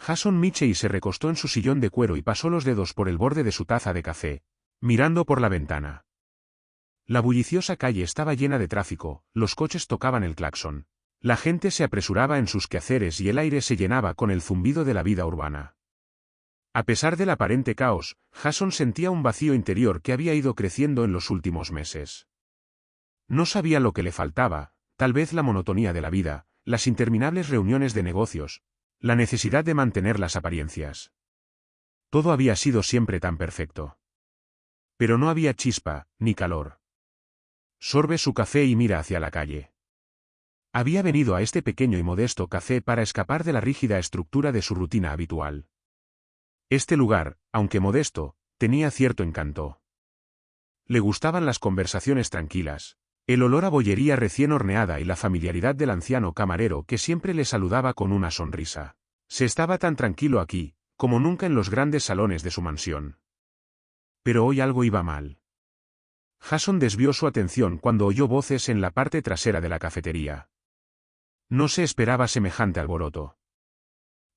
Jason Mitchell se recostó en su sillón de cuero y pasó los dedos por el borde de su taza de café, mirando por la ventana. La bulliciosa calle estaba llena de tráfico, los coches tocaban el claxon. La gente se apresuraba en sus quehaceres y el aire se llenaba con el zumbido de la vida urbana. A pesar del aparente caos, Jason sentía un vacío interior que había ido creciendo en los últimos meses. No sabía lo que le faltaba, tal vez la monotonía de la vida, las interminables reuniones de negocios, la necesidad de mantener las apariencias. Todo había sido siempre tan perfecto. Pero no había chispa, ni calor. Sorbe su café y mira hacia la calle. Había venido a este pequeño y modesto café para escapar de la rígida estructura de su rutina habitual. Este lugar, aunque modesto, tenía cierto encanto. Le gustaban las conversaciones tranquilas, el olor a bollería recién horneada y la familiaridad del anciano camarero que siempre le saludaba con una sonrisa. Se estaba tan tranquilo aquí, como nunca en los grandes salones de su mansión. Pero hoy algo iba mal. Jason desvió su atención cuando oyó voces en la parte trasera de la cafetería. No se esperaba semejante alboroto.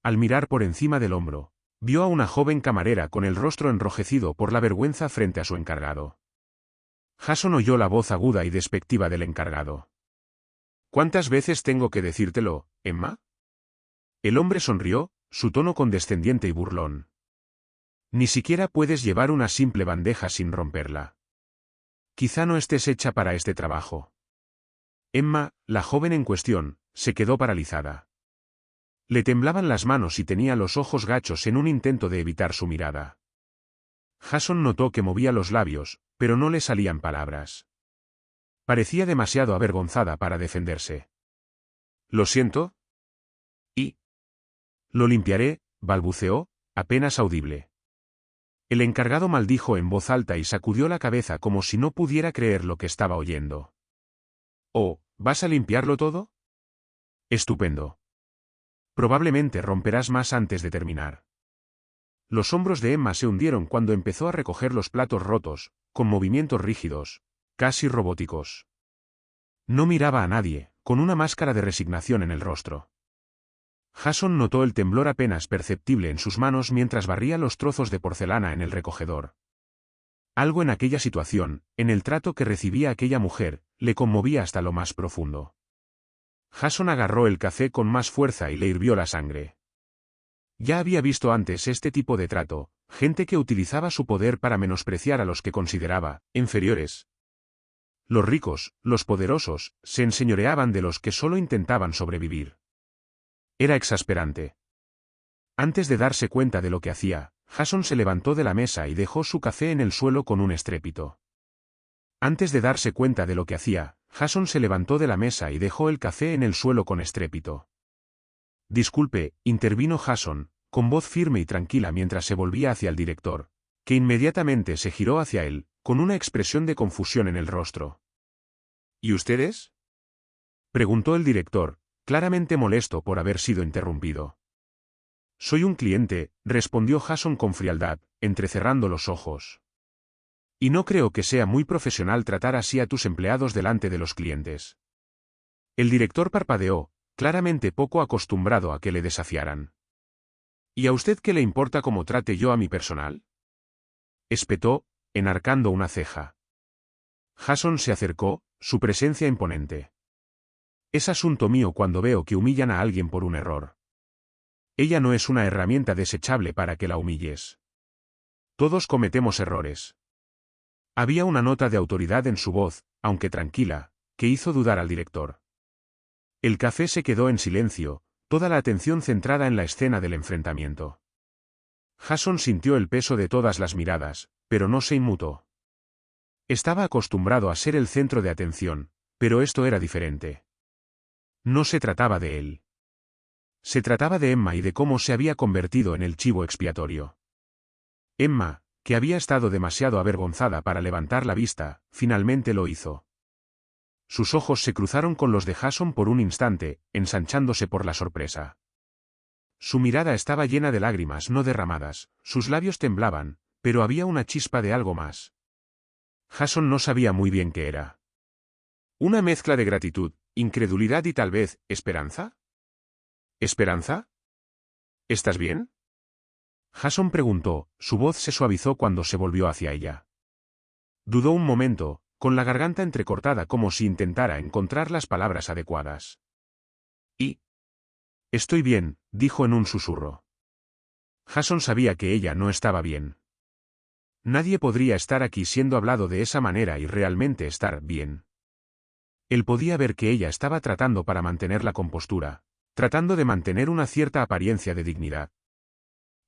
Al mirar por encima del hombro, vio a una joven camarera con el rostro enrojecido por la vergüenza frente a su encargado. Jason oyó la voz aguda y despectiva del encargado. ¿Cuántas veces tengo que decírtelo, Emma? El hombre sonrió, su tono condescendiente y burlón. Ni siquiera puedes llevar una simple bandeja sin romperla. Quizá no estés hecha para este trabajo. Emma, la joven en cuestión, se quedó paralizada. Le temblaban las manos y tenía los ojos gachos en un intento de evitar su mirada. Jason notó que movía los labios, pero no le salían palabras. Parecía demasiado avergonzada para defenderse. «¿Lo siento?» «Y?» «Lo limpiaré», balbuceó, apenas audible. El encargado maldijo en voz alta y sacudió la cabeza como si no pudiera creer lo que estaba oyendo. «Oh, ¿vas a limpiarlo todo?» «Estupendo. Probablemente romperás más antes de terminar». Los hombros de Emma se hundieron cuando empezó a recoger los platos rotos, con movimientos rígidos, casi robóticos. No miraba a nadie, con una máscara de resignación en el rostro. Jason notó el temblor apenas perceptible en sus manos mientras barría los trozos de porcelana en el recogedor. Algo en aquella situación, en el trato que recibía aquella mujer, le conmovía hasta lo más profundo. Jason agarró el café con más fuerza y le hirvió la sangre. Ya había visto antes este tipo de trato, gente que utilizaba su poder para menospreciar a los que consideraba inferiores. Los ricos, los poderosos, se enseñoreaban de los que solo intentaban sobrevivir. Era exasperante. Antes de darse cuenta de lo que hacía, Jason se levantó de la mesa y dejó su café en el suelo con un estrépito. Antes de darse cuenta de lo que hacía, Jason se levantó de la mesa y dejó el café en el suelo con estrépito. «Disculpe», intervino Jason, con voz firme y tranquila mientras se volvía hacia el director, que inmediatamente se giró hacia él, con una expresión de confusión en el rostro. «¿Y ustedes?», preguntó el director, claramente molesto por haber sido interrumpido. «Soy un cliente», respondió Jason con frialdad, entrecerrando los ojos. «Y no creo que sea muy profesional tratar así a tus empleados delante de los clientes». El director parpadeó, claramente poco acostumbrado a que le desafiaran. «¿Y a usted qué le importa cómo trate yo a mi personal?», espetó, enarcando una ceja. Jason se acercó, su presencia imponente. «Es asunto mío cuando veo que humillan a alguien por un error. Ella no es una herramienta desechable para que la humilles. Todos cometemos errores». Había una nota de autoridad en su voz, aunque tranquila, que hizo dudar al director. El café se quedó en silencio, toda la atención centrada en la escena del enfrentamiento. Jason sintió el peso de todas las miradas, pero no se inmutó. Estaba acostumbrado a ser el centro de atención, pero esto era diferente. No se trataba de él. Se trataba de Emma y de cómo se había convertido en el chivo expiatorio. Emma, que había estado demasiado avergonzada para levantar la vista, finalmente lo hizo. Sus ojos se cruzaron con los de Jason por un instante, ensanchándose por la sorpresa. Su mirada estaba llena de lágrimas no derramadas, sus labios temblaban, pero había una chispa de algo más. Jason no sabía muy bien qué era. ¿Una mezcla de gratitud, incredulidad y tal vez, esperanza? ¿Esperanza? ¿Estás bien? Jason preguntó, su voz se suavizó cuando se volvió hacia ella. Dudó un momento, con la garganta entrecortada como si intentara encontrar las palabras adecuadas. Y... Estoy bien, dijo en un susurro. Jason sabía que ella no estaba bien. Nadie podría estar aquí siendo hablado de esa manera y realmente estar bien. Él podía ver que ella estaba tratando para mantener la compostura, tratando de mantener una cierta apariencia de dignidad.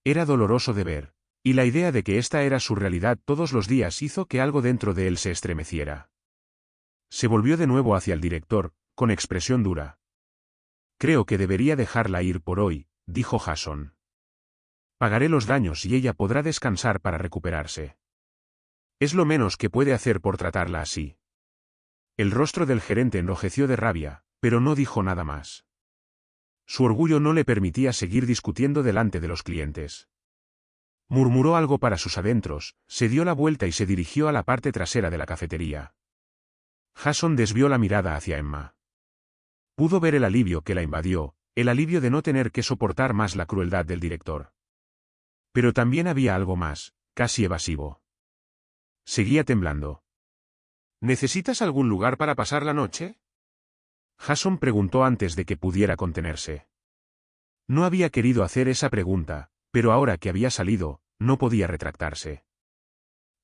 Era doloroso de ver, y la idea de que esta era su realidad todos los días hizo que algo dentro de él se estremeciera. Se volvió de nuevo hacia el director, con expresión dura. Creo que debería dejarla ir por hoy, dijo Jason. Pagaré los daños y ella podrá descansar para recuperarse. Es lo menos que puede hacer por tratarla así. El rostro del gerente enrojeció de rabia, pero no dijo nada más. Su orgullo no le permitía seguir discutiendo delante de los clientes. Murmuró algo para sus adentros, se dio la vuelta y se dirigió a la parte trasera de la cafetería. Jason desvió la mirada hacia Emma. Pudo ver el alivio que la invadió, el alivio de no tener que soportar más la crueldad del director. Pero también había algo más, casi evasivo. Seguía temblando. ¿Necesitas algún lugar para pasar la noche? Jason preguntó antes de que pudiera contenerse. No había querido hacer esa pregunta, pero ahora que había salido, no podía retractarse.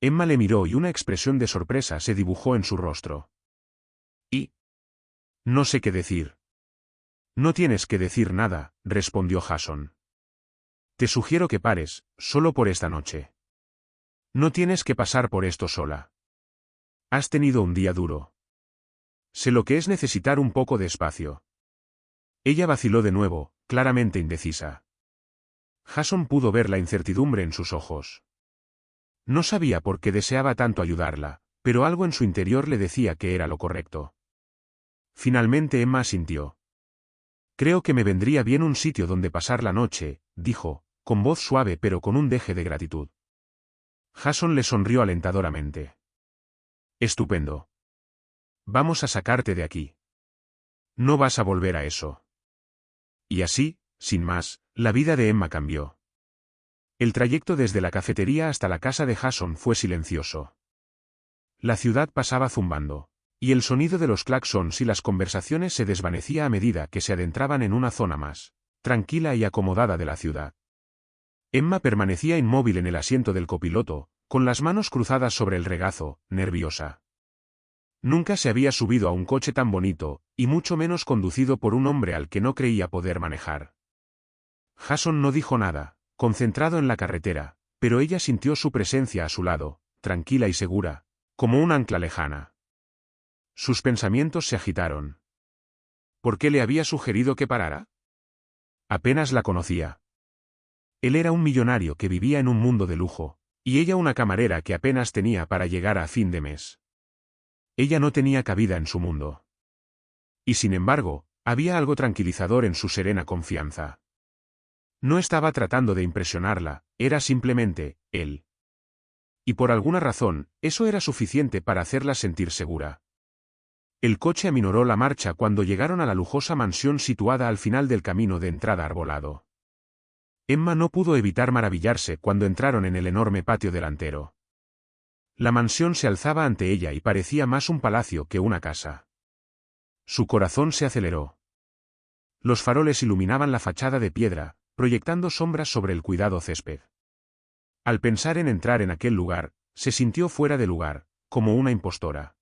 Emma le miró y una expresión de sorpresa se dibujó en su rostro. Y... no sé qué decir. No tienes que decir nada, respondió Jason. Te sugiero que pares, solo por esta noche. No tienes que pasar por esto sola. Has tenido un día duro. Sé lo que es necesitar un poco de espacio. Ella vaciló de nuevo, claramente indecisa. Jason pudo ver la incertidumbre en sus ojos. No sabía por qué deseaba tanto ayudarla, pero algo en su interior le decía que era lo correcto. Finalmente Emma asintió. Creo que me vendría bien un sitio donde pasar la noche, dijo, con voz suave pero con un deje de gratitud. Jason le sonrió alentadoramente. Estupendo. Vamos a sacarte de aquí. No vas a volver a eso. Y así, sin más, la vida de Emma cambió. El trayecto desde la cafetería hasta la casa de Jason fue silencioso. La ciudad pasaba zumbando, y el sonido de los claxons y las conversaciones se desvanecía a medida que se adentraban en una zona más tranquila y acomodada de la ciudad. Emma permanecía inmóvil en el asiento del copiloto, con las manos cruzadas sobre el regazo, nerviosa. Nunca se había subido a un coche tan bonito, y mucho menos conducido por un hombre al que no creía poder manejar. Jason no dijo nada, concentrado en la carretera, pero ella sintió su presencia a su lado, tranquila y segura, como un ancla lejana. Sus pensamientos se agitaron. ¿Por qué le había sugerido que parara? Apenas la conocía. Él era un millonario que vivía en un mundo de lujo, y ella una camarera que apenas tenía para llegar a fin de mes. Ella no tenía cabida en su mundo. Y sin embargo, había algo tranquilizador en su serena confianza. No estaba tratando de impresionarla, era simplemente, él. Y por alguna razón, eso era suficiente para hacerla sentir segura. El coche aminoró la marcha cuando llegaron a la lujosa mansión situada al final del camino de entrada arbolado. Emma no pudo evitar maravillarse cuando entraron en el enorme patio delantero. La mansión se alzaba ante ella y parecía más un palacio que una casa. Su corazón se aceleró. Los faroles iluminaban la fachada de piedra, proyectando sombras sobre el cuidado césped. Al pensar en entrar en aquel lugar, se sintió fuera de lugar, como una impostora.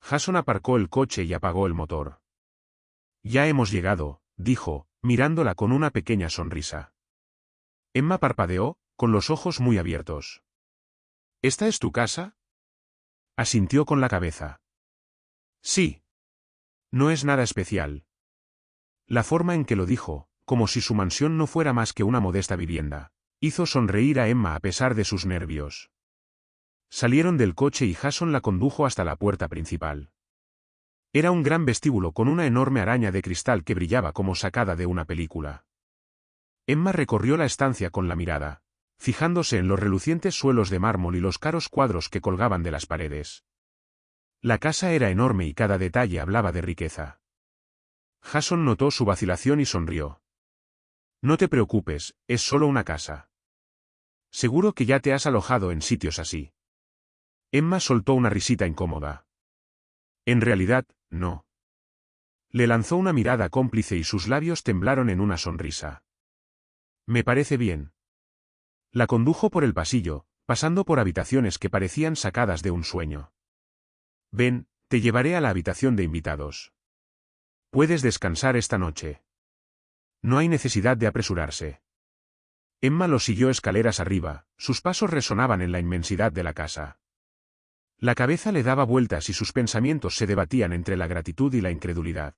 Jason aparcó el coche y apagó el motor. Ya hemos llegado, dijo, mirándola con una pequeña sonrisa. Emma parpadeó, con los ojos muy abiertos. ¿Esta es tu casa? Asintió con la cabeza. Sí. No es nada especial. La forma en que lo dijo, como si su mansión no fuera más que una modesta vivienda, hizo sonreír a Emma a pesar de sus nervios. Salieron del coche y Jason la condujo hasta la puerta principal. Era un gran vestíbulo con una enorme araña de cristal que brillaba como sacada de una película. Emma recorrió la estancia con la mirada, fijándose en los relucientes suelos de mármol y los caros cuadros que colgaban de las paredes. La casa era enorme y cada detalle hablaba de riqueza. Jason notó su vacilación y sonrió. No te preocupes, es solo una casa. Seguro que ya te has alojado en sitios así. Emma soltó una risita incómoda. En realidad, no. Le lanzó una mirada cómplice y sus labios temblaron en una sonrisa. Me parece bien. La condujo por el pasillo, pasando por habitaciones que parecían sacadas de un sueño. Ven, te llevaré a la habitación de invitados. Puedes descansar esta noche. No hay necesidad de apresurarse. Emma lo siguió escaleras arriba, sus pasos resonaban en la inmensidad de la casa. La cabeza le daba vueltas y sus pensamientos se debatían entre la gratitud y la incredulidad.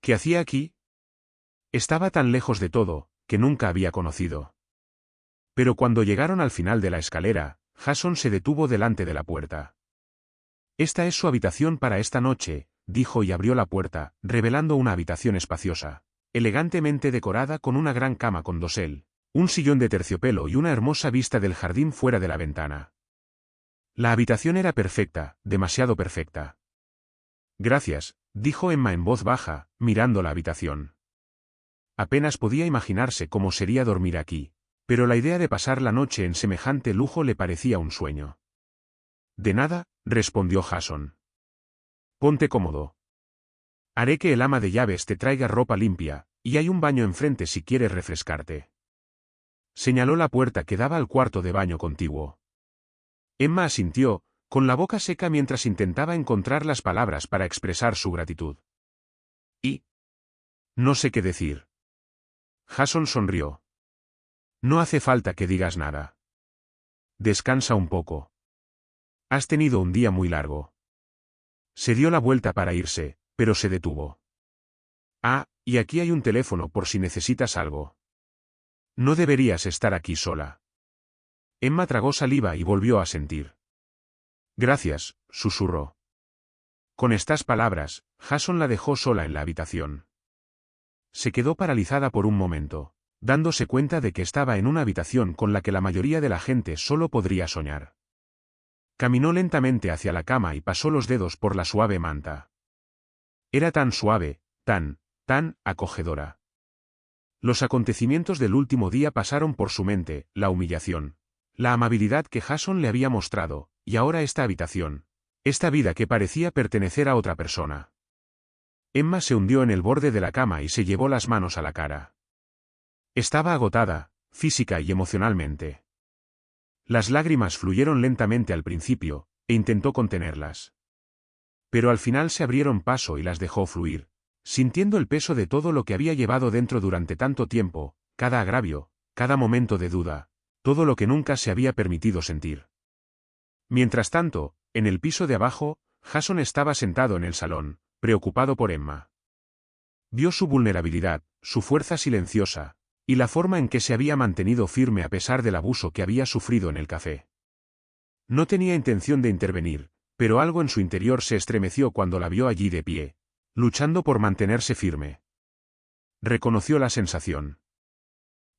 ¿Qué hacía aquí? Estaba tan lejos de todo, que nunca había conocido. Pero cuando llegaron al final de la escalera, Jason se detuvo delante de la puerta. Esta es su habitación para esta noche, dijo y abrió la puerta, revelando una habitación espaciosa, elegantemente decorada con una gran cama con dosel, un sillón de terciopelo y una hermosa vista del jardín fuera de la ventana. La habitación era perfecta, demasiado perfecta. Gracias, dijo Emma en voz baja, mirando la habitación. Apenas podía imaginarse cómo sería dormir aquí, pero la idea de pasar la noche en semejante lujo le parecía un sueño. De nada, respondió Jason. Ponte cómodo. Haré que el ama de llaves te traiga ropa limpia, y hay un baño enfrente si quieres refrescarte. Señaló la puerta que daba al cuarto de baño contiguo. Emma asintió, con la boca seca mientras intentaba encontrar las palabras para expresar su gratitud. Y no sé qué decir. Jason sonrió. No hace falta que digas nada. Descansa un poco. Has tenido un día muy largo. Se dio la vuelta para irse, pero se detuvo. Ah, y aquí hay un teléfono por si necesitas algo. No deberías estar aquí sola. Emma tragó saliva y volvió a sentir. Gracias, susurró. Con estas palabras, Jason la dejó sola en la habitación. Se quedó paralizada por un momento, dándose cuenta de que estaba en una habitación con la que la mayoría de la gente solo podría soñar. Caminó lentamente hacia la cama y pasó los dedos por la suave manta. Era tan suave, tan acogedora. Los acontecimientos del último día pasaron por su mente, la humillación, la amabilidad que Jason le había mostrado, y ahora esta habitación, esta vida que parecía pertenecer a otra persona. Emma se hundió en el borde de la cama y se llevó las manos a la cara. Estaba agotada, física y emocionalmente. Las lágrimas fluyeron lentamente al principio, e intentó contenerlas. Pero al final se abrieron paso y las dejó fluir, sintiendo el peso de todo lo que había llevado dentro durante tanto tiempo, cada agravio, cada momento de duda, todo lo que nunca se había permitido sentir. Mientras tanto, en el piso de abajo, Jason estaba sentado en el salón, preocupado por Emma. Vio su vulnerabilidad, su fuerza silenciosa, y la forma en que se había mantenido firme a pesar del abuso que había sufrido en el café. No tenía intención de intervenir, pero algo en su interior se estremeció cuando la vio allí de pie, luchando por mantenerse firme. Reconoció la sensación.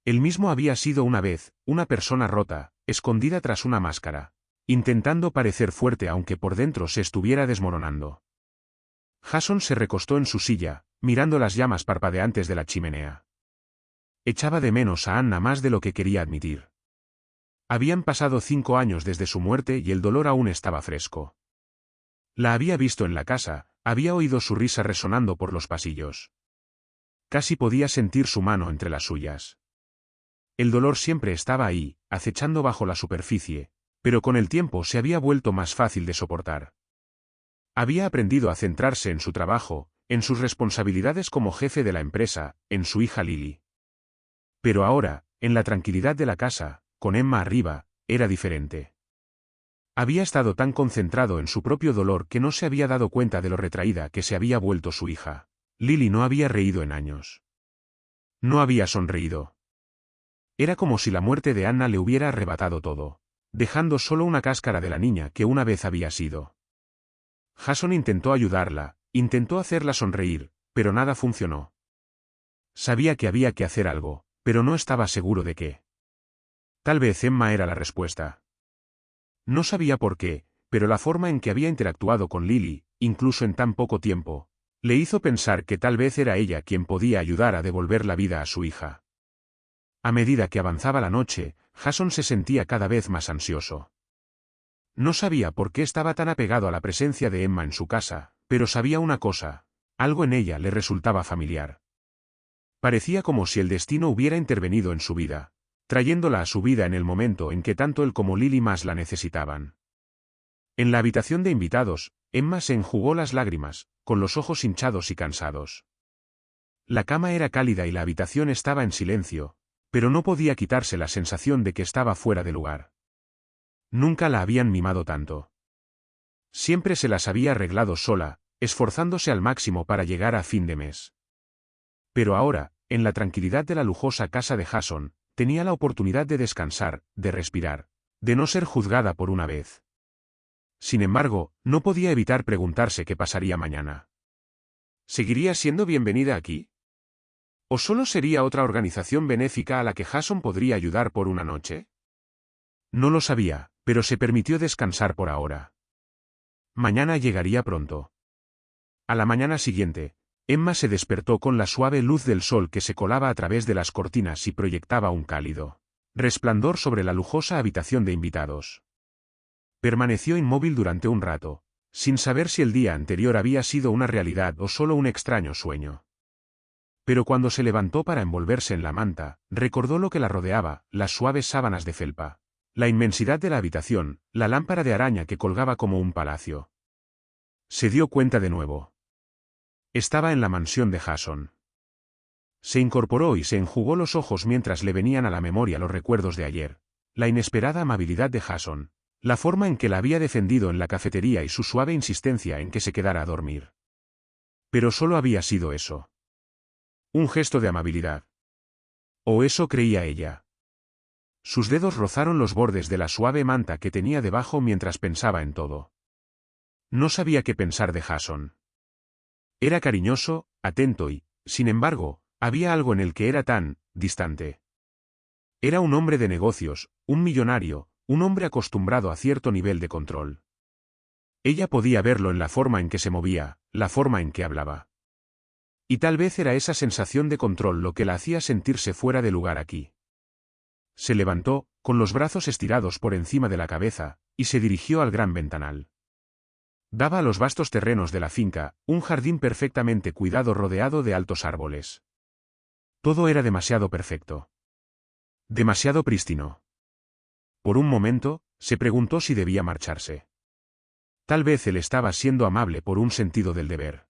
Él mismo había sido una vez, una persona rota, escondida tras una máscara, intentando parecer fuerte aunque por dentro se estuviera desmoronando. Jason se recostó en su silla, mirando las llamas parpadeantes de la chimenea. Echaba de menos a Anna más de lo que quería admitir. Habían pasado 5 años desde su muerte y el dolor aún estaba fresco. La había visto en la casa, había oído su risa resonando por los pasillos. Casi podía sentir su mano entre las suyas. El dolor siempre estaba ahí, acechando bajo la superficie, pero con el tiempo se había vuelto más fácil de soportar. Había aprendido a centrarse en su trabajo, en sus responsabilidades como jefe de la empresa, en su hija Lily. Pero ahora, en la tranquilidad de la casa, con Emma arriba, era diferente. Había estado tan concentrado en su propio dolor que no se había dado cuenta de lo retraída que se había vuelto su hija. Lily no había reído en años. No había sonreído. Era como si la muerte de Anna le hubiera arrebatado todo, dejando solo una cáscara de la niña que una vez había sido. Jason intentó ayudarla, intentó hacerla sonreír, pero nada funcionó. Sabía que había que hacer algo, pero no estaba seguro de qué. Tal vez Emma era la respuesta. No sabía por qué, pero la forma en que había interactuado con Lily, incluso en tan poco tiempo, le hizo pensar que tal vez era ella quien podía ayudar a devolver la vida a su hija. A medida que avanzaba la noche, Jason se sentía cada vez más ansioso. No sabía por qué estaba tan apegado a la presencia de Emma en su casa, pero sabía una cosa, algo en ella le resultaba familiar. Parecía como si el destino hubiera intervenido en su vida, trayéndola a su vida en el momento en que tanto él como Lily más la necesitaban. En la habitación de invitados, Emma se enjugó las lágrimas, con los ojos hinchados y cansados. La cama era cálida y la habitación estaba en silencio, pero no podía quitarse la sensación de que estaba fuera de lugar. Nunca la habían mimado tanto. Siempre se las había arreglado sola, esforzándose al máximo para llegar a fin de mes. Pero ahora, en la tranquilidad de la lujosa casa de Jason, tenía la oportunidad de descansar, de respirar, de no ser juzgada por una vez. Sin embargo, no podía evitar preguntarse qué pasaría mañana. ¿Seguiría siendo bienvenida aquí? ¿O solo sería otra organización benéfica a la que Jason podría ayudar por una noche? No lo sabía, pero se permitió descansar por ahora. Mañana llegaría pronto. A la mañana siguiente, Emma se despertó con la suave luz del sol que se colaba a través de las cortinas y proyectaba un cálido resplandor sobre la lujosa habitación de invitados. Permaneció inmóvil durante un rato, sin saber si el día anterior había sido una realidad o solo un extraño sueño. Pero cuando se levantó para envolverse en la manta, recordó lo que la rodeaba, las suaves sábanas de felpa, la inmensidad de la habitación, la lámpara de araña que colgaba como un palacio. Se dio cuenta de nuevo. Estaba en la mansión de Jason. Se incorporó y se enjugó los ojos mientras le venían a la memoria los recuerdos de ayer, la inesperada amabilidad de Jason, la forma en que la había defendido en la cafetería y su suave insistencia en que se quedara a dormir. Pero solo había sido eso. Un gesto de amabilidad. O eso creía ella. Sus dedos rozaron los bordes de la suave manta que tenía debajo mientras pensaba en todo. No sabía qué pensar de Jason. Era cariñoso, atento y, sin embargo, había algo en el que era tan distante. Era un hombre de negocios, un millonario, un hombre acostumbrado a cierto nivel de control. Ella podía verlo en la forma en que se movía, la forma en que hablaba. Y tal vez era esa sensación de control lo que la hacía sentirse fuera de lugar aquí. Se levantó, con los brazos estirados por encima de la cabeza, y se dirigió al gran ventanal. Daba a los vastos terrenos de la finca, un jardín perfectamente cuidado rodeado de altos árboles. Todo era demasiado perfecto. Demasiado prístino. Por un momento, se preguntó si debía marcharse. Tal vez él estaba siendo amable por un sentido del deber.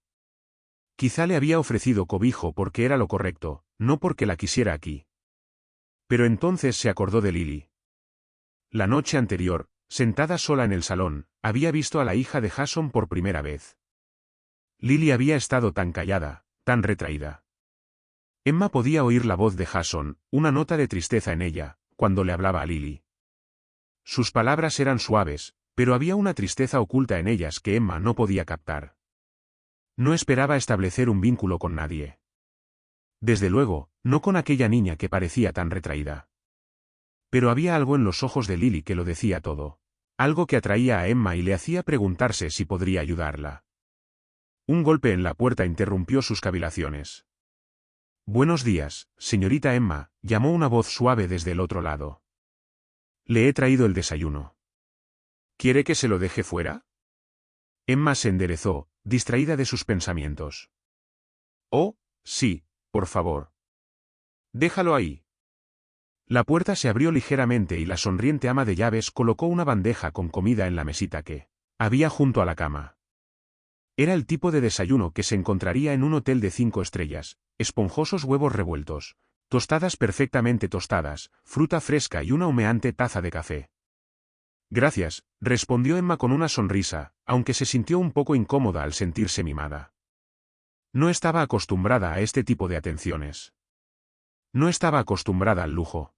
Quizá le había ofrecido cobijo porque era lo correcto, no porque la quisiera aquí. Pero entonces se acordó de Lily. La noche anterior, sentada sola en el salón, había visto a la hija de Jason por primera vez. Lily había estado tan callada, tan retraída. Emma podía oír la voz de Jason, una nota de tristeza en ella, cuando le hablaba a Lily. Sus palabras eran suaves, pero había una tristeza oculta en ellas que Emma no podía captar. No esperaba establecer un vínculo con nadie. Desde luego, no con aquella niña que parecía tan retraída. Pero había algo en los ojos de Lily que lo decía todo. Algo que atraía a Emma y le hacía preguntarse si podría ayudarla. Un golpe en la puerta interrumpió sus cavilaciones. «Buenos días, señorita Emma», llamó una voz suave desde el otro lado. «Le he traído el desayuno. ¿Quiere que se lo deje fuera?» Emma se enderezó, distraída de sus pensamientos. «Oh, sí, por favor. Déjalo ahí». La puerta se abrió ligeramente y la sonriente ama de llaves colocó una bandeja con comida en la mesita que había junto a la cama. Era el tipo de desayuno que se encontraría en un hotel de 5 estrellas, esponjosos huevos revueltos, tostadas perfectamente tostadas, fruta fresca y una humeante taza de café. «Gracias», respondió Emma con una sonrisa, aunque se sintió un poco incómoda al sentirse mimada. No estaba acostumbrada a este tipo de atenciones. No estaba acostumbrada al lujo.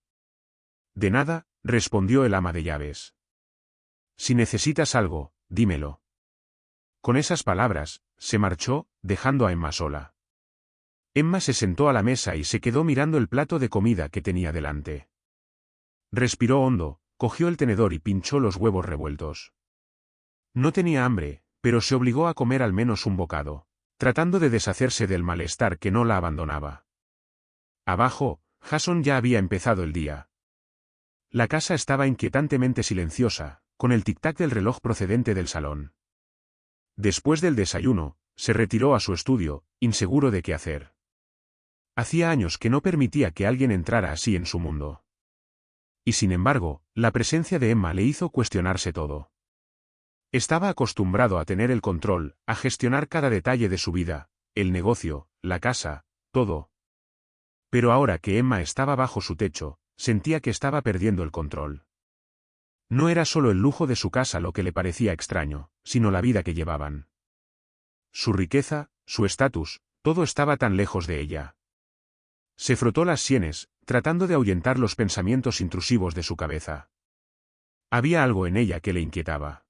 «De nada», respondió el ama de llaves. «Si necesitas algo, dímelo». Con esas palabras, se marchó, dejando a Emma sola. Emma se sentó a la mesa y se quedó mirando el plato de comida que tenía delante. Respiró hondo, cogió el tenedor y pinchó los huevos revueltos. No tenía hambre, pero se obligó a comer al menos un bocado, tratando de deshacerse del malestar que no la abandonaba. Abajo, Jason ya había empezado el día. La casa estaba inquietantemente silenciosa, con el tic-tac del reloj procedente del salón. Después del desayuno, se retiró a su estudio, inseguro de qué hacer. Hacía años que no permitía que alguien entrara así en su mundo. Y sin embargo, la presencia de Emma le hizo cuestionarse todo. Estaba acostumbrado a tener el control, a gestionar cada detalle de su vida, el negocio, la casa, todo. Pero ahora que Emma estaba bajo su techo, sentía que estaba perdiendo el control. No era solo el lujo de su casa lo que le parecía extraño, sino la vida que llevaban. Su riqueza, su estatus, todo estaba tan lejos de ella. Se frotó las sienes, tratando de ahuyentar los pensamientos intrusivos de su cabeza. Había algo en ella que le inquietaba.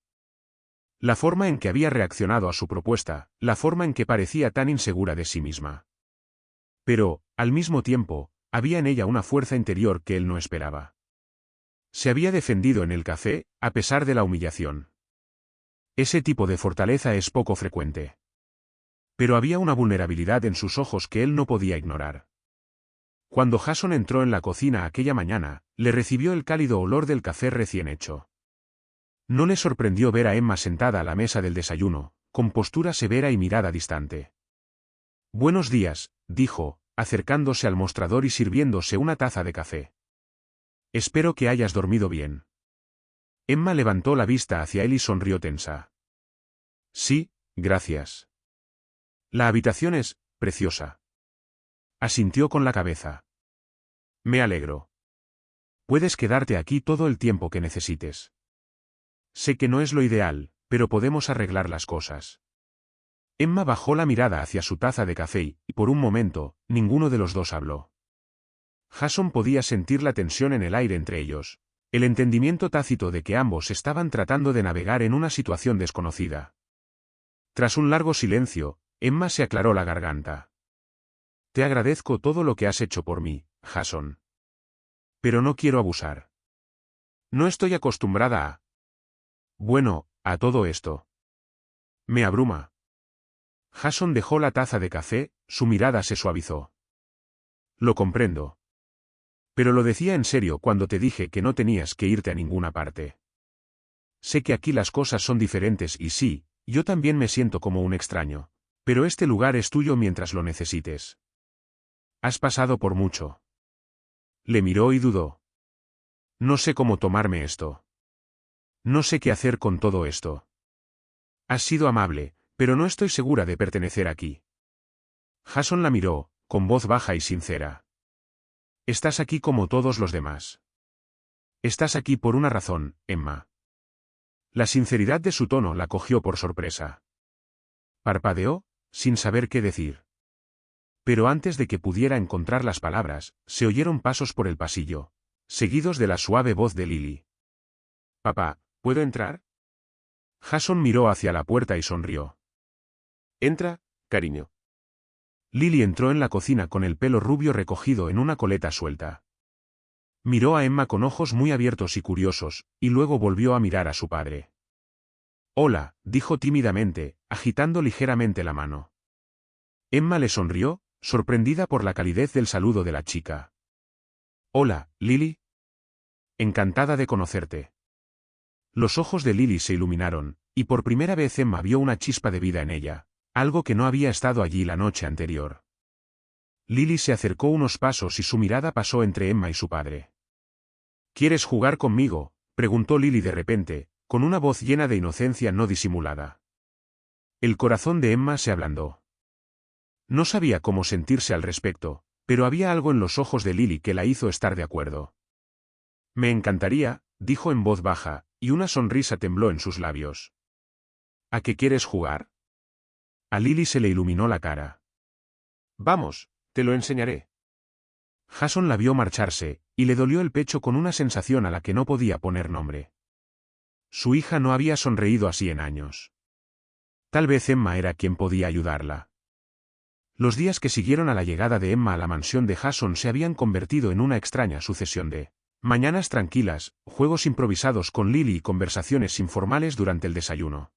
La forma en que había reaccionado a su propuesta, la forma en que parecía tan insegura de sí misma. Pero, al mismo tiempo, había en ella una fuerza interior que él no esperaba. Se había defendido en el café, a pesar de la humillación. Ese tipo de fortaleza es poco frecuente. Pero había una vulnerabilidad en sus ojos que él no podía ignorar. Cuando Jason entró en la cocina aquella mañana, le recibió el cálido olor del café recién hecho. No le sorprendió ver a Emma sentada a la mesa del desayuno, con postura severa y mirada distante. «Buenos días», dijo, acercándose al mostrador y sirviéndose una taza de café. «Espero que hayas dormido bien». Emma levantó la vista hacia él y sonrió tensa. «Sí, gracias. La habitación es preciosa». Asintió con la cabeza. «Me alegro. Puedes quedarte aquí todo el tiempo que necesites. Sé que no es lo ideal, pero podemos arreglar las cosas». Emma bajó la mirada hacia su taza de café y, por un momento, ninguno de los dos habló. Jason podía sentir la tensión en el aire entre ellos, el entendimiento tácito de que ambos estaban tratando de navegar en una situación desconocida. Tras un largo silencio, Emma se aclaró la garganta. «Te agradezco todo lo que has hecho por mí, Jason. Pero no quiero abusar. No estoy acostumbrada a... Bueno, a todo esto. Me abruma». Jason dejó la taza de café, su mirada se suavizó. «Lo comprendo. Pero lo decía en serio cuando te dije que no tenías que irte a ninguna parte. Sé que aquí las cosas son diferentes y sí, yo también me siento como un extraño. Pero este lugar es tuyo mientras lo necesites. Has pasado por mucho». Le miró y dudó. «No sé cómo tomarme esto. No sé qué hacer con todo esto. Has sido amable, pero no estoy segura de pertenecer aquí». Jason la miró, con voz baja y sincera. «Estás aquí como todos los demás. Estás aquí por una razón, Emma». La sinceridad de su tono la cogió por sorpresa. Parpadeó, sin saber qué decir. Pero antes de que pudiera encontrar las palabras, se oyeron pasos por el pasillo, seguidos de la suave voz de Lily. «Papá, ¿puedo entrar?» Jason miró hacia la puerta y sonrió. «Entra, cariño». Lily entró en la cocina con el pelo rubio recogido en una coleta suelta. Miró a Emma con ojos muy abiertos y curiosos, y luego volvió a mirar a su padre. «Hola», dijo tímidamente, agitando ligeramente la mano. Emma le sonrió, sorprendida por la calidez del saludo de la chica. «Hola, Lily. Encantada de conocerte». Los ojos de Lily se iluminaron, y por primera vez Emma vio una chispa de vida en ella, algo que no había estado allí la noche anterior. Lily se acercó unos pasos y su mirada pasó entre Emma y su padre. «¿Quieres jugar conmigo?», preguntó Lily de repente, con una voz llena de inocencia no disimulada. El corazón de Emma se ablandó. No sabía cómo sentirse al respecto, pero había algo en los ojos de Lily que la hizo estar de acuerdo. «Me encantaría», dijo en voz baja, y una sonrisa tembló en sus labios. «¿A qué quieres jugar?». A Lily se le iluminó la cara. «Vamos, te lo enseñaré». Jason la vio marcharse, y le dolió el pecho con una sensación a la que no podía poner nombre. Su hija no había sonreído así en años. Tal vez Emma era quien podía ayudarla. Los días que siguieron a la llegada de Emma a la mansión de Jason se habían convertido en una extraña sucesión de mañanas tranquilas, juegos improvisados con Lily y conversaciones informales durante el desayuno.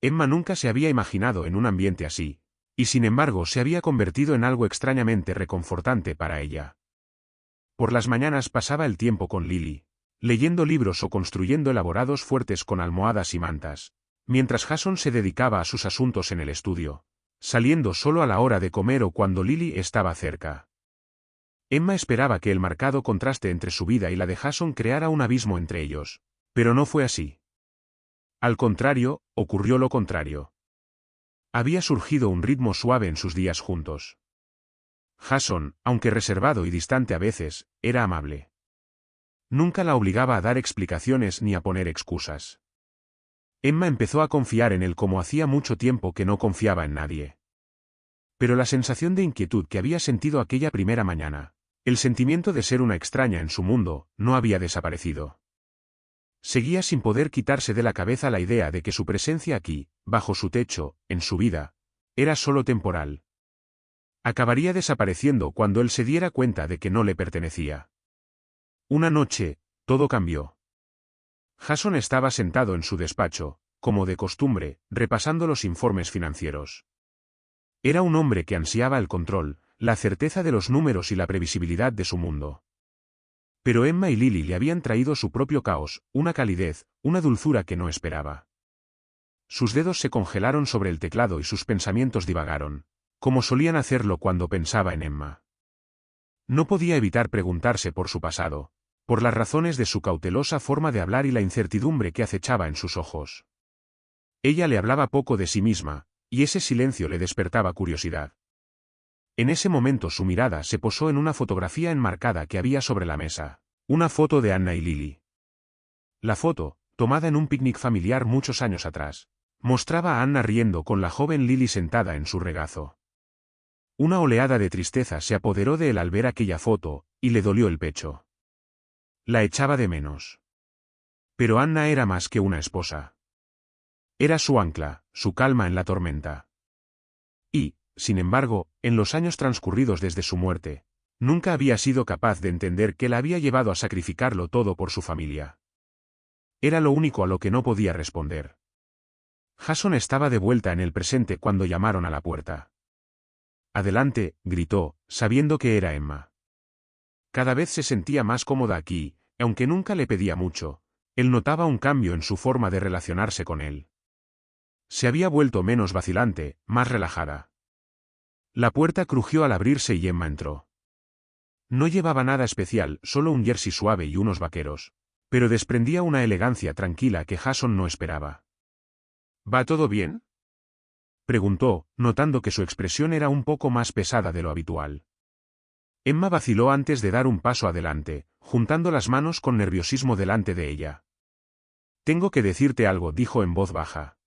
Emma nunca se había imaginado en un ambiente así, y sin embargo se había convertido en algo extrañamente reconfortante para ella. Por las mañanas pasaba el tiempo con Lily, leyendo libros o construyendo elaborados fuertes con almohadas y mantas, mientras Jason se dedicaba a sus asuntos en el estudio, saliendo solo a la hora de comer o cuando Lily estaba cerca. Emma esperaba que el marcado contraste entre su vida y la de Jason creara un abismo entre ellos, pero no fue así. Al contrario, ocurrió lo contrario. Había surgido un ritmo suave en sus días juntos. Jason, aunque reservado y distante a veces, era amable. Nunca la obligaba a dar explicaciones ni a poner excusas. Emma empezó a confiar en él como hacía mucho tiempo que no confiaba en nadie. Pero la sensación de inquietud que había sentido aquella primera mañana, el sentimiento de ser una extraña en su mundo, no había desaparecido. Seguía sin poder quitarse de la cabeza la idea de que su presencia aquí, bajo su techo, en su vida, era solo temporal. Acabaría desapareciendo cuando él se diera cuenta de que no le pertenecía. Una noche, todo cambió. Jason estaba sentado en su despacho, como de costumbre, repasando los informes financieros. Era un hombre que ansiaba el control, la certeza de los números y la previsibilidad de su mundo. Pero Emma y Lily le habían traído su propio caos, una calidez, una dulzura que no esperaba. Sus dedos se congelaron sobre el teclado y sus pensamientos divagaron, como solían hacerlo cuando pensaba en Emma. No podía evitar preguntarse por su pasado, por las razones de su cautelosa forma de hablar y la incertidumbre que acechaba en sus ojos. Ella le hablaba poco de sí misma, y ese silencio le despertaba curiosidad. En ese momento su mirada se posó en una fotografía enmarcada que había sobre la mesa, una foto de Anna y Lily. La foto, tomada en un picnic familiar muchos años atrás, mostraba a Anna riendo con la joven Lily sentada en su regazo. Una oleada de tristeza se apoderó de él al ver aquella foto, y le dolió el pecho. La echaba de menos. Pero Anna era más que una esposa. Era su ancla, su calma en la tormenta. Y, sin embargo, en los años transcurridos desde su muerte, nunca había sido capaz de entender qué la había llevado a sacrificarlo todo por su familia. Era lo único a lo que no podía responder. Jason estaba de vuelta en el presente cuando llamaron a la puerta. «Adelante», gritó, sabiendo que era Emma. Cada vez se sentía más cómoda aquí, aunque nunca le pedía mucho, él notaba un cambio en su forma de relacionarse con él. Se había vuelto menos vacilante, más relajada. La puerta crujió al abrirse y Emma entró. No llevaba nada especial, solo un jersey suave y unos vaqueros, pero desprendía una elegancia tranquila que Jason no esperaba. «¿Va todo bien?», preguntó, notando que su expresión era un poco más pesada de lo habitual. Emma vaciló antes de dar un paso adelante, juntando las manos con nerviosismo delante de ella. «Tengo que decirte algo», dijo en voz baja.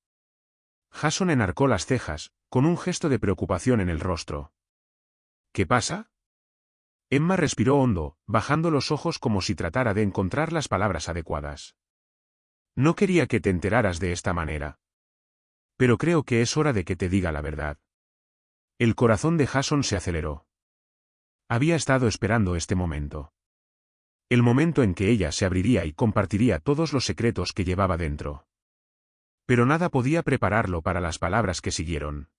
Jason enarcó las cejas, con un gesto de preocupación en el rostro. «¿Qué pasa?». Emma respiró hondo, bajando los ojos como si tratara de encontrar las palabras adecuadas. «No quería que te enteraras de esta manera. Pero creo que es hora de que te diga la verdad». El corazón de Jason se aceleró. Había estado esperando este momento. El momento en que ella se abriría y compartiría todos los secretos que llevaba dentro. Pero nada podía prepararlo para las palabras que siguieron.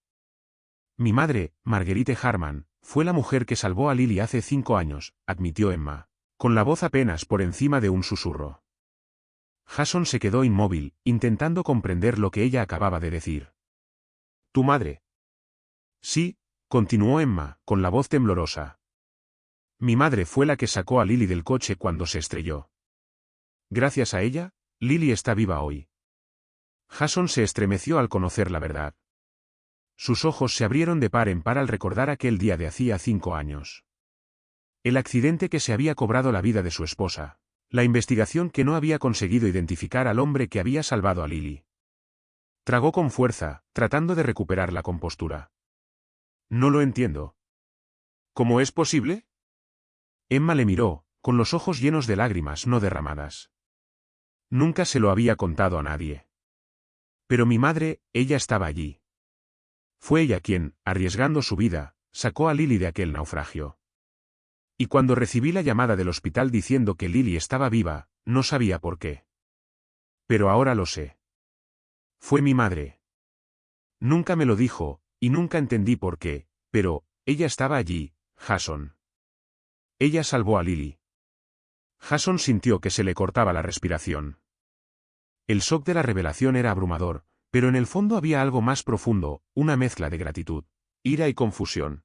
«Mi madre, Marguerite Harman, fue la mujer que salvó a Lily hace 5 años», admitió Emma, con la voz apenas por encima de un susurro. Jason se quedó inmóvil, intentando comprender lo que ella acababa de decir. «¿Tu madre?». «Sí», continuó Emma, con la voz temblorosa. «Mi madre fue la que sacó a Lily del coche cuando se estrelló. Gracias a ella, Lily está viva hoy». Jason se estremeció al conocer la verdad. Sus ojos se abrieron de par en par al recordar aquel día de hacía 5 años. El accidente que se había cobrado la vida de su esposa, la investigación que no había conseguido identificar al hombre que había salvado a Lily. Tragó con fuerza, tratando de recuperar la compostura. «No lo entiendo». «¿Cómo es posible?». Emma le miró, con los ojos llenos de lágrimas no derramadas. «Nunca se lo había contado a nadie. Pero mi madre, ella estaba allí. Fue ella quien, arriesgando su vida, sacó a Lily de aquel naufragio. Y cuando recibí la llamada del hospital diciendo que Lily estaba viva, no sabía por qué. Pero ahora lo sé. Fue mi madre. Nunca me lo dijo, y nunca entendí por qué, pero ella estaba allí, Jason. Ella salvó a Lily, Jason sintió que se le cortaba la respiración. El shock de la revelación era abrumador, pero en el fondo había algo más profundo, una mezcla de gratitud, ira y confusión.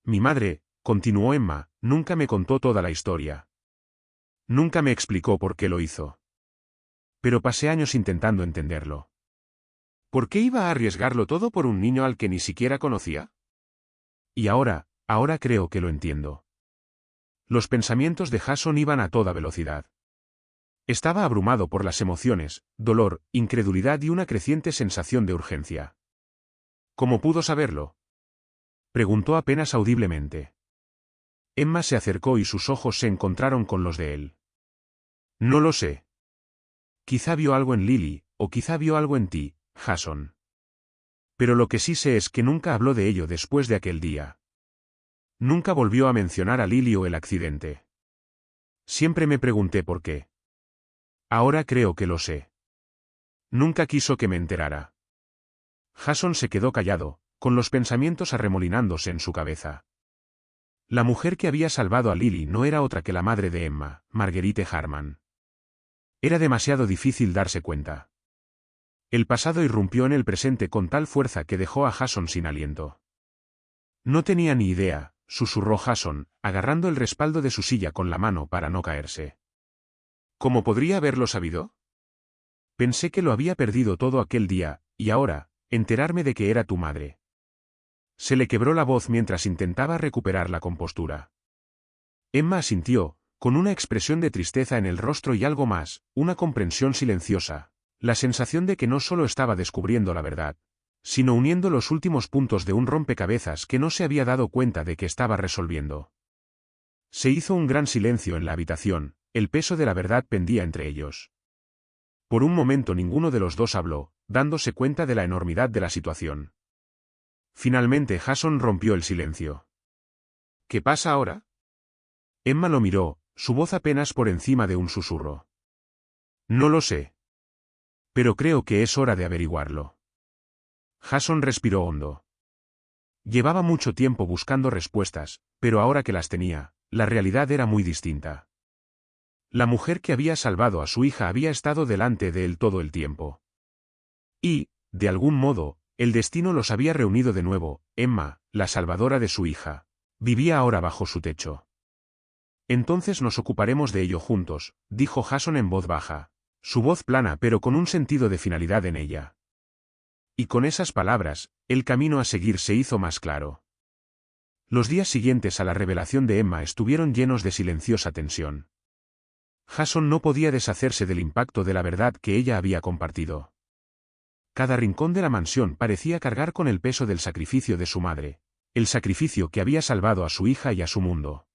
Mi madre, continuó Emma, nunca me contó toda la historia. Nunca me explicó por qué lo hizo. Pero pasé años intentando entenderlo. ¿Por qué iba a arriesgarlo todo por un niño al que ni siquiera conocía? Y ahora creo que lo entiendo. Los pensamientos de Jason iban a toda velocidad. Estaba abrumado por las emociones, dolor, incredulidad y una creciente sensación de urgencia. ¿Cómo pudo saberlo? Preguntó apenas audiblemente. Emma se acercó y sus ojos se encontraron con los de él. No lo sé. Quizá vio algo en Lily, o quizá vio algo en ti, Jason. Pero lo que sí sé es que nunca habló de ello después de aquel día. Nunca volvió a mencionar a Lily o el accidente. Siempre me pregunté por qué. Ahora creo que lo sé. Nunca quiso que me enterara. Jason se quedó callado, con los pensamientos arremolinándose en su cabeza. La mujer que había salvado a Lily no era otra que la madre de Emma, Marguerite Harman. Era demasiado difícil darse cuenta. El pasado irrumpió en el presente con tal fuerza que dejó a Jason sin aliento. No tenía ni idea, susurró Jason, agarrando el respaldo de su silla con la mano para no caerse. ¿Cómo podría haberlo sabido? Pensé que lo había perdido todo aquel día, y ahora, enterarme de que era tu madre. Se le quebró la voz mientras intentaba recuperar la compostura. Emma asintió, con una expresión de tristeza en el rostro y algo más, una comprensión silenciosa, la sensación de que no solo estaba descubriendo la verdad, sino uniendo los últimos puntos de un rompecabezas que no se había dado cuenta de que estaba resolviendo. Se hizo un gran silencio en la habitación, el peso de la verdad pendía entre ellos. Por un momento ninguno de los dos habló, dándose cuenta de la enormidad de la situación. Finalmente Jason rompió el silencio. ¿Qué pasa ahora? Emma lo miró, su voz apenas por encima de un susurro. No lo sé. Pero creo que es hora de averiguarlo. Jason respiró hondo. Llevaba mucho tiempo buscando respuestas, pero ahora que las tenía, la realidad era muy distinta. La mujer que había salvado a su hija había estado delante de él todo el tiempo. Y, de algún modo, el destino los había reunido de nuevo. Emma, la salvadora de su hija, vivía ahora bajo su techo. Entonces nos ocuparemos de ello juntos, dijo Jason en voz baja, su voz plana pero con un sentido de finalidad en ella. Y con esas palabras, el camino a seguir se hizo más claro. Los días siguientes a la revelación de Emma estuvieron llenos de silenciosa tensión. Jason no podía deshacerse del impacto de la verdad que ella había compartido. Cada rincón de la mansión parecía cargar con el peso del sacrificio de su madre, el sacrificio que había salvado a su hija y a su mundo.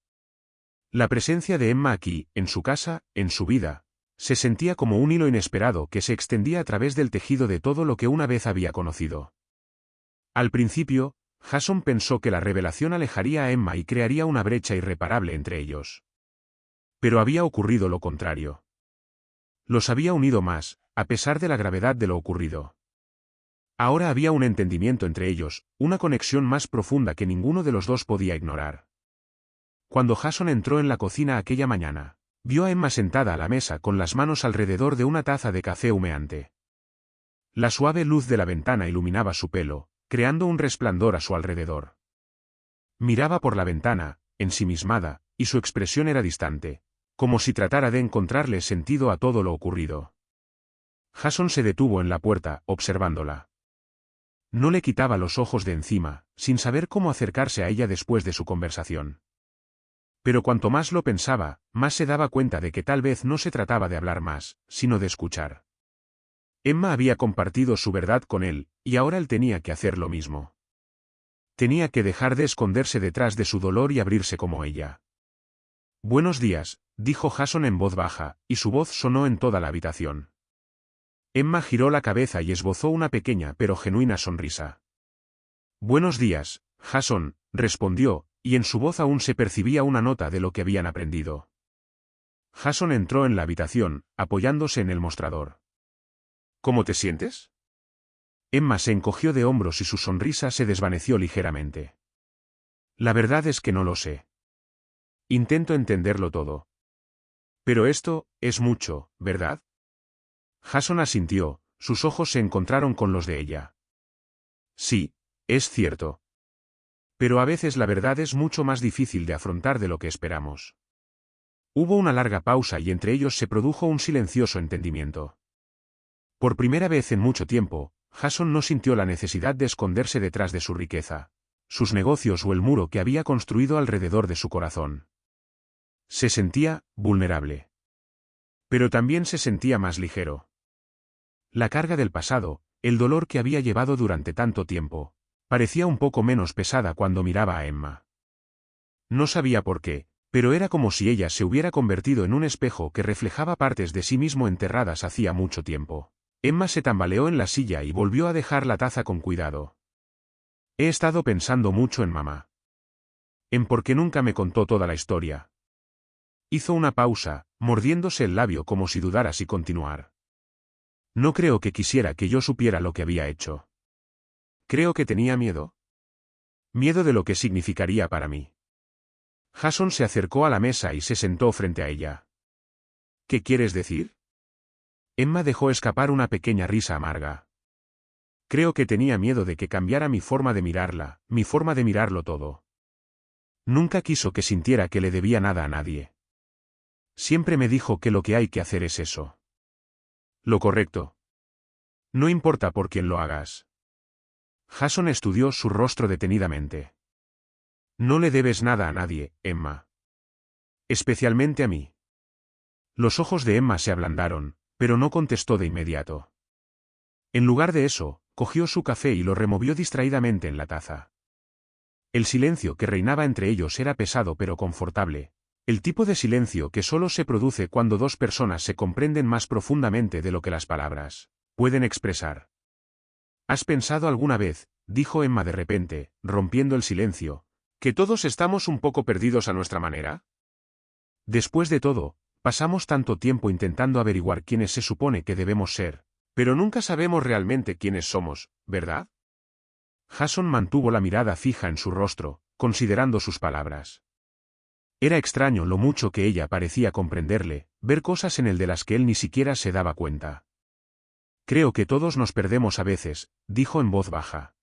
La presencia de Emma aquí, en su casa, en su vida, se sentía como un hilo inesperado que se extendía a través del tejido de todo lo que una vez había conocido. Al principio, Jason pensó que la revelación alejaría a Emma y crearía una brecha irreparable entre ellos. Pero había ocurrido lo contrario. Los había unido más, a pesar de la gravedad de lo ocurrido. Ahora había un entendimiento entre ellos, una conexión más profunda que ninguno de los dos podía ignorar. Cuando Jason entró en la cocina aquella mañana, vio a Emma sentada a la mesa con las manos alrededor de una taza de café humeante. La suave luz de la ventana iluminaba su pelo, creando un resplandor a su alrededor. Miraba por la ventana, ensimismada, y su expresión era distante, como si tratara de encontrarle sentido a todo lo ocurrido. Jason se detuvo en la puerta, observándola. No le quitaba los ojos de encima, sin saber cómo acercarse a ella después de su conversación. Pero cuanto más lo pensaba, más se daba cuenta de que tal vez no se trataba de hablar más, sino de escuchar. Emma había compartido su verdad con él, y ahora él tenía que hacer lo mismo. Tenía que dejar de esconderse detrás de su dolor y abrirse como ella. Buenos días, dijo Jason en voz baja, y su voz sonó en toda la habitación. Emma giró la cabeza y esbozó una pequeña pero genuina sonrisa. Buenos días, Jason, respondió, y en su voz aún se percibía una nota de lo que habían aprendido. Jason entró en la habitación, apoyándose en el mostrador. ¿Cómo te sientes? Emma se encogió de hombros y su sonrisa se desvaneció ligeramente. La verdad es que no lo sé. Intento entenderlo todo. Pero esto, es mucho, ¿verdad? Jason asintió, sus ojos se encontraron con los de ella. Sí, es cierto. Pero a veces la verdad es mucho más difícil de afrontar de lo que esperamos. Hubo una larga pausa y entre ellos se produjo un silencioso entendimiento. Por primera vez en mucho tiempo, Jason no sintió la necesidad de esconderse detrás de su riqueza, sus negocios o el muro que había construido alrededor de su corazón. Se sentía vulnerable. Pero también se sentía más ligero. La carga del pasado, el dolor que había llevado durante tanto tiempo, parecía un poco menos pesada cuando miraba a Emma. No sabía por qué, pero era como si ella se hubiera convertido en un espejo que reflejaba partes de sí mismo enterradas hacía mucho tiempo. Emma se tambaleó en la silla y volvió a dejar la taza con cuidado. He estado pensando mucho en mamá. En por qué nunca me contó toda la historia. Hizo una pausa, mordiéndose el labio como si dudara si continuar. No creo que quisiera que yo supiera lo que había hecho. Creo que tenía miedo. Miedo de lo que significaría para mí. Jason se acercó a la mesa y se sentó frente a ella. ¿Qué quieres decir? Emma dejó escapar una pequeña risa amarga. Creo que tenía miedo de que cambiara mi forma de mirarla, mi forma de mirarlo todo. Nunca quiso que sintiera que le debía nada a nadie. Siempre me dijo que lo que hay que hacer es eso. Lo correcto. No importa por quién lo hagas. Jason estudió su rostro detenidamente. No le debes nada a nadie, Emma. Especialmente a mí. Los ojos de Emma se ablandaron, pero no contestó de inmediato. En lugar de eso, cogió su café y lo removió distraídamente en la taza. El silencio que reinaba entre ellos era pesado pero confortable, el tipo de silencio que solo se produce cuando dos personas se comprenden más profundamente de lo que las palabras pueden expresar. ¿Has pensado alguna vez, dijo Emma de repente, rompiendo el silencio, que todos estamos un poco perdidos a nuestra manera? Después de todo, pasamos tanto tiempo intentando averiguar quiénes se supone que debemos ser, pero nunca sabemos realmente quiénes somos, ¿verdad? Jason mantuvo la mirada fija en su rostro, considerando sus palabras. Era extraño lo mucho que ella parecía comprenderle, ver cosas en él de las que él ni siquiera se daba cuenta. Creo que todos nos perdemos a veces, dijo en voz baja.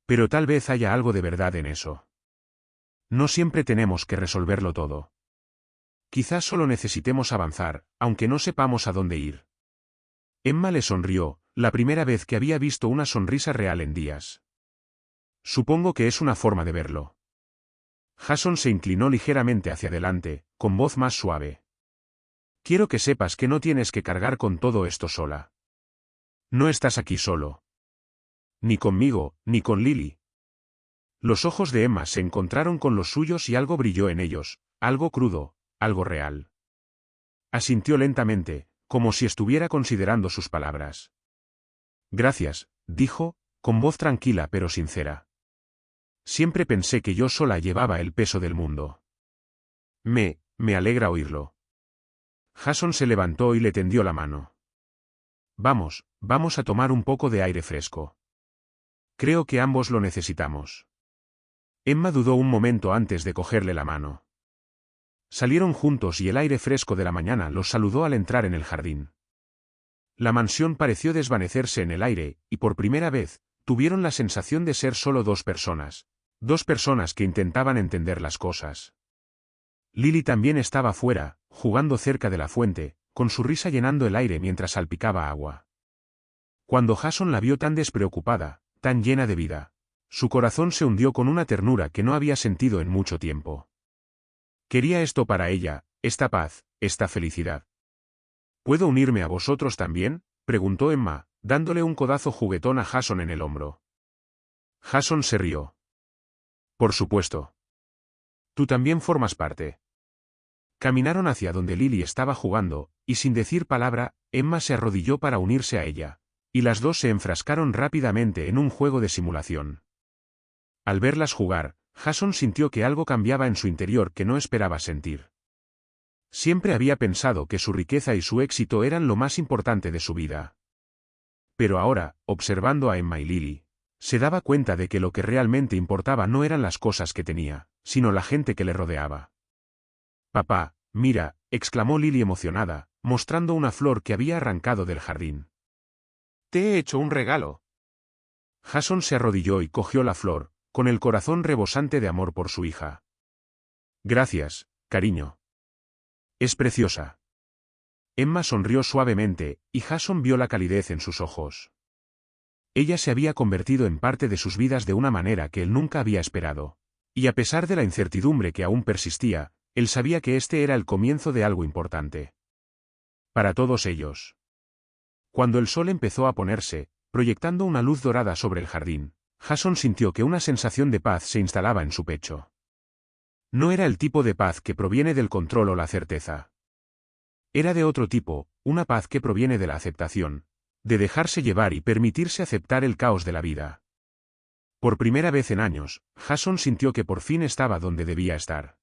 Pero tal vez haya algo de verdad en eso. No siempre tenemos que resolverlo todo. Quizás solo necesitemos avanzar, aunque no sepamos a dónde ir. Emma le sonrió, la primera vez que había visto una sonrisa real en días. Supongo que es una forma de verlo. Jason se inclinó ligeramente hacia adelante, con voz más suave. Quiero que sepas que no tienes que cargar con todo esto sola. No estás aquí solo. Ni conmigo, ni con Lily. Los ojos de Emma se encontraron con los suyos y algo brilló en ellos, algo crudo, algo real. Asintió lentamente, como si estuviera considerando sus palabras. Gracias, dijo, con voz tranquila pero sincera. Siempre pensé que yo sola llevaba el peso del mundo. Me alegra oírlo. Jason se levantó y le tendió la mano. Vamos a tomar un poco de aire fresco. Creo que ambos lo necesitamos. Emma dudó un momento antes de cogerle la mano. Salieron juntos y el aire fresco de la mañana los saludó al entrar en el jardín. La mansión pareció desvanecerse en el aire, y por primera vez, tuvieron la sensación de ser solo dos personas que intentaban entender las cosas. Lily también estaba fuera, jugando cerca de la fuente, con su risa llenando el aire mientras salpicaba agua. Cuando Jason la vio tan despreocupada, tan llena de vida, su corazón se hundió con una ternura que no había sentido en mucho tiempo. Quería esto para ella, esta paz, esta felicidad. ¿Puedo unirme a vosotros también?, preguntó Emma, dándole un codazo juguetón a Jason en el hombro. Jason se rió. Por supuesto. Tú también formas parte. Caminaron hacia donde Lily estaba jugando, y sin decir palabra, Emma se arrodilló para unirse a ella, y las dos se enfrascaron rápidamente en un juego de simulación. Al verlas jugar, Jason sintió que algo cambiaba en su interior que no esperaba sentir. Siempre había pensado que su riqueza y su éxito eran lo más importante de su vida. Pero ahora, observando a Emma y Lily, se daba cuenta de que lo que realmente importaba no eran las cosas que tenía, sino la gente que le rodeaba. Papá, Mira, exclamó Lily emocionada, mostrando una flor que había arrancado del jardín. Te he hecho un regalo. Jason se arrodilló y cogió la flor, con el corazón rebosante de amor por su hija. Gracias, cariño. Es preciosa. Emma sonrió suavemente, y Jason vio la calidez en sus ojos. Ella se había convertido en parte de sus vidas de una manera que él nunca había esperado. Y a pesar de la incertidumbre que aún persistía, él sabía que este era el comienzo de algo importante. Para todos ellos. Cuando el sol empezó a ponerse, proyectando una luz dorada sobre el jardín, Jason sintió que una sensación de paz se instalaba en su pecho. No era el tipo de paz que proviene del control o la certeza. Era de otro tipo, una paz que proviene de la aceptación, de dejarse llevar y permitirse aceptar el caos de la vida. Por primera vez en años, Jason sintió que por fin estaba donde debía estar.